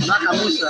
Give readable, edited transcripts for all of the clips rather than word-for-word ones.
Nakamusa.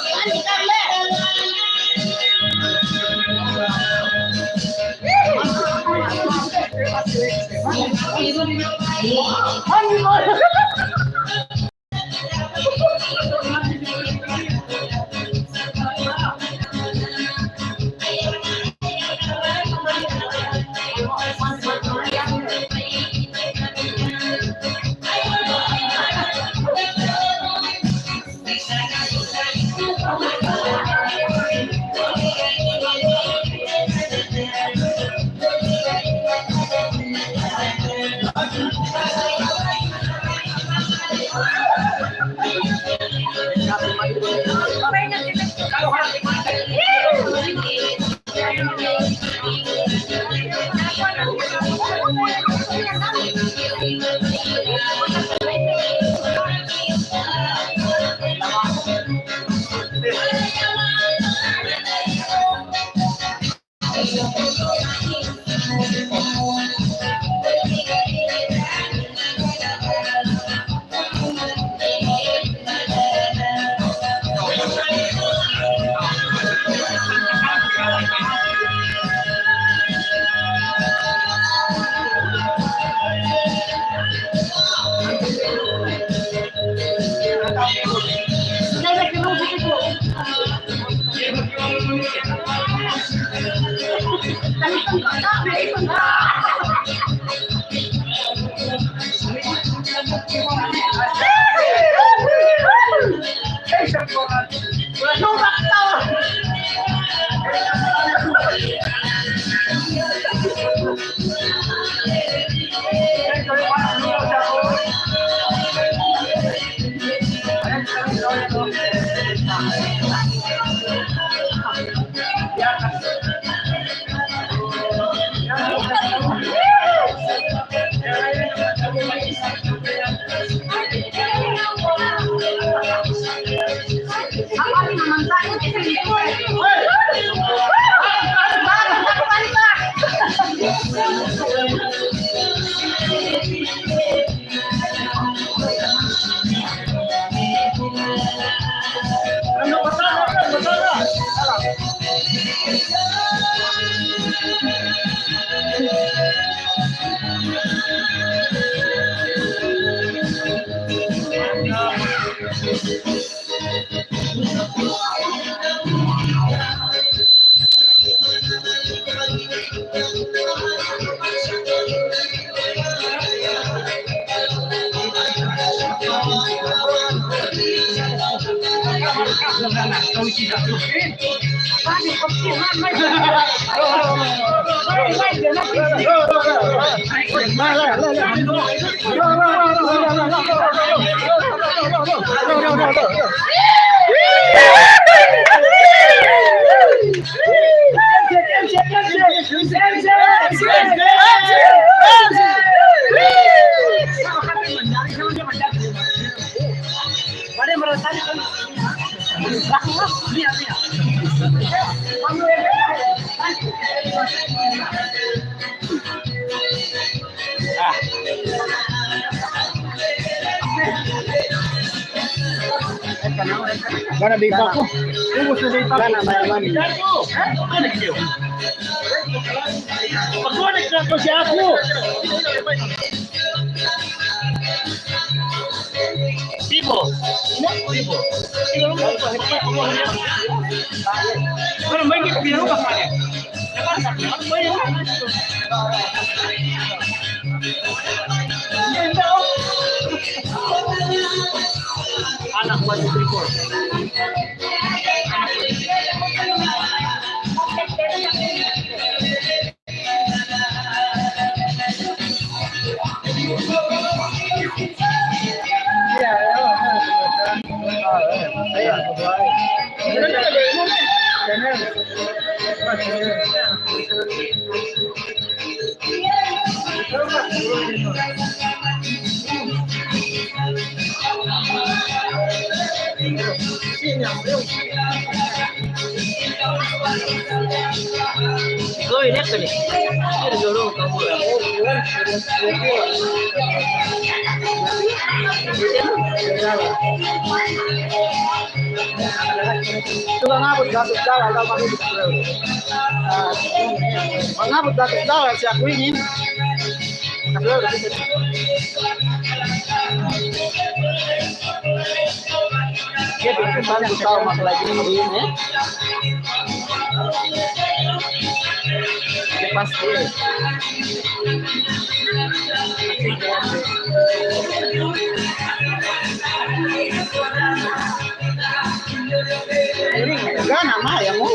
Mana data ko? Ubus na data ko. Mayaman. Pag-connect na to si ako. Tibo. Tibo. Ano may gipiro ka pa niya? Ano ba yun? Anak 1, 2, 3, 4. Oy, net ni. Pero dulu kamu ya. Sudah ngabut gatus dalam kalau masih di Pulau. Ngabut gatus dalam si aku ingin. Pulau udah bisa. Dia berkembang tahu masalah ini ya. Dia pasti. Ini enggak nama ya mau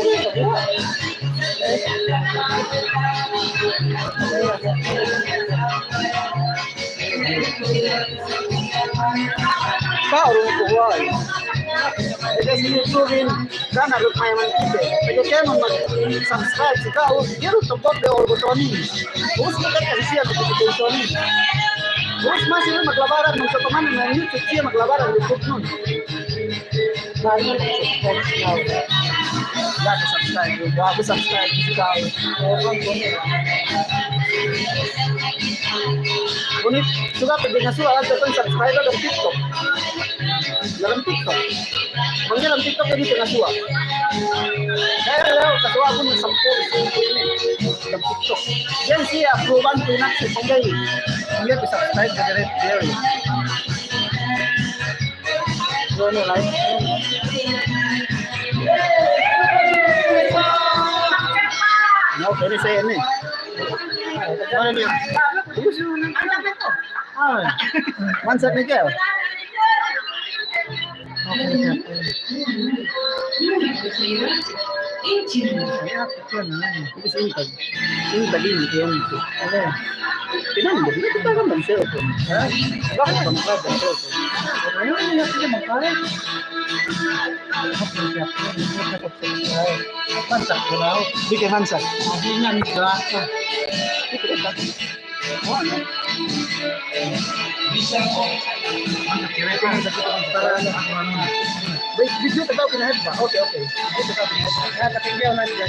kau orang tua jadi sinusurin kan harus main kita jadi kan subscribe si kau dia harus tombol di orgo Tony terus kita kasih siap di Tony terus masih maglabaran ng teman ng YouTube siya maglabaran ng YouTube nun lagi subscribe si kau Unit juga pwede nga suwa ang tatang subscriber ng TikTok. Dalam TikTok. Kung dalam TikTok pwede ito nga suwa. Kaya lang, kasuwa ko ng 10 dalam TikTok. Yan siya, approval ko na siya. Kung gay, kung gay, subscribe ka direct there. So, ano, like? No, pwede sa'yo yan eh. Ano niya? Mansak ni Kel. Video tetap pinahid ba? Okay. Video tetap pinahid ba? Kaya natinggaw na niya.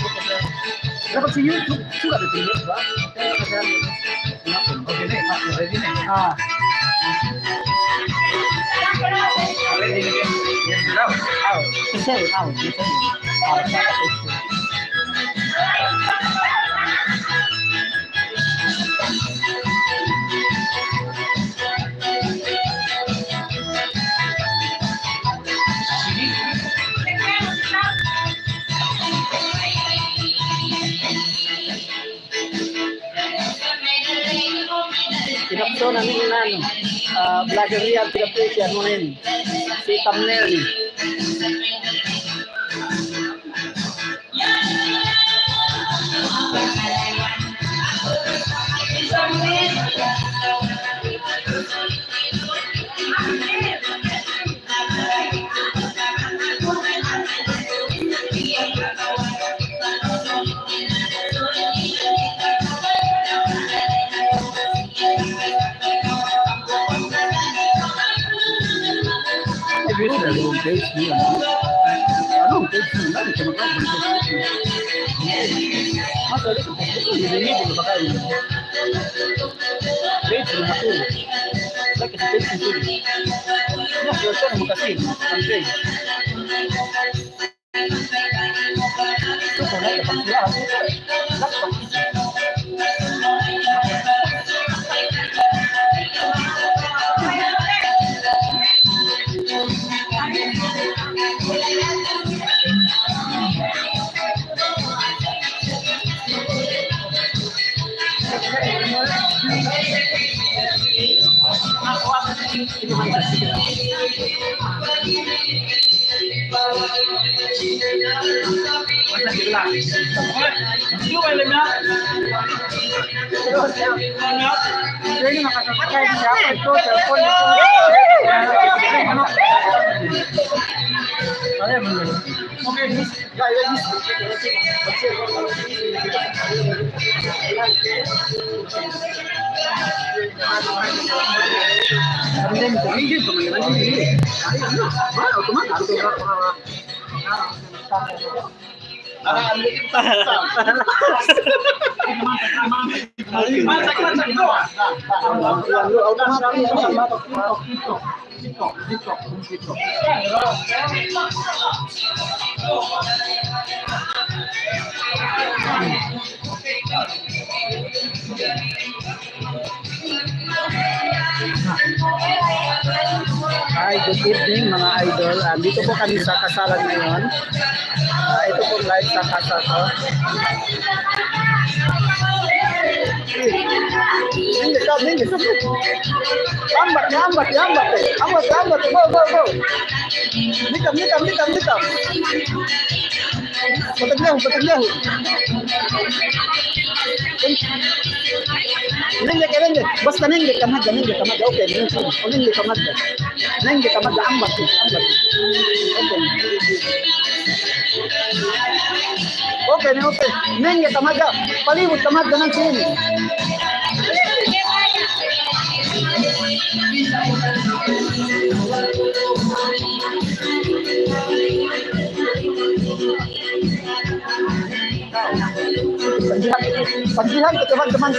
Dapat si YouTube sudah dipinahid ba? Okay na, ready na. Pinakso namin vlogger niya, pinapresyan mo na yun. Si thumbnail ni. Page niya. Anong page niya? Lagi ka mag-upload. Masali ka po. Hindi ko ba kayo? Page niya ako. Lagi sa page niya. Mas ito naman kasi. Ang page. Ito ko na kapag sila. Laptop. Hi, good evening mga idol. Dito po kami sa kasalan ngayon. Ito po live sa kasal ko. Hindi. Ambat. Go. Nikam. Pataglahu. Nengge. Basta nengge kamad. Okay, nengge kamad. Ambat. Okay. Nengge kamad. Palibot kamad ng sini. Paglihan ke teman-teman.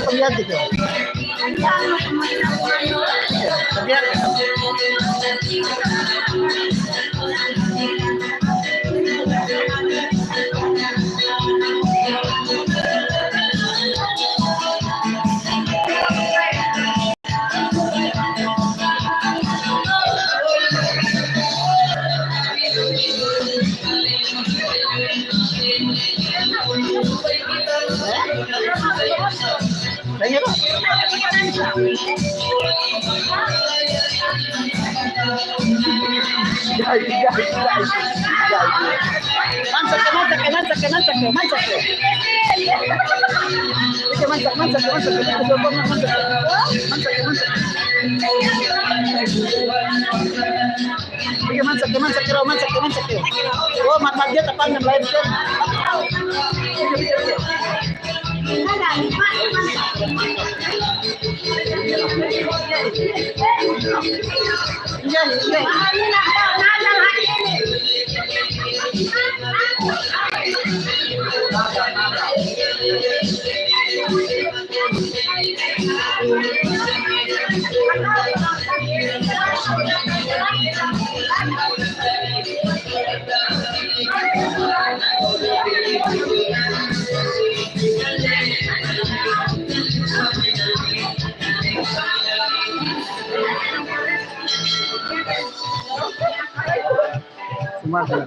Paglihan itu. Tanya Pak. Mansak. Oh, mat dia tepan yang lain kan. Sumatera.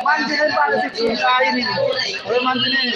Manjinin para si Chika ini. Oke, manjinin.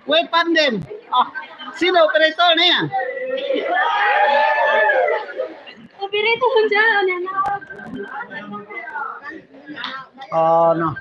Wait, pandem. Ah, sino operator na yan? Operator ko dyan. Oh, no.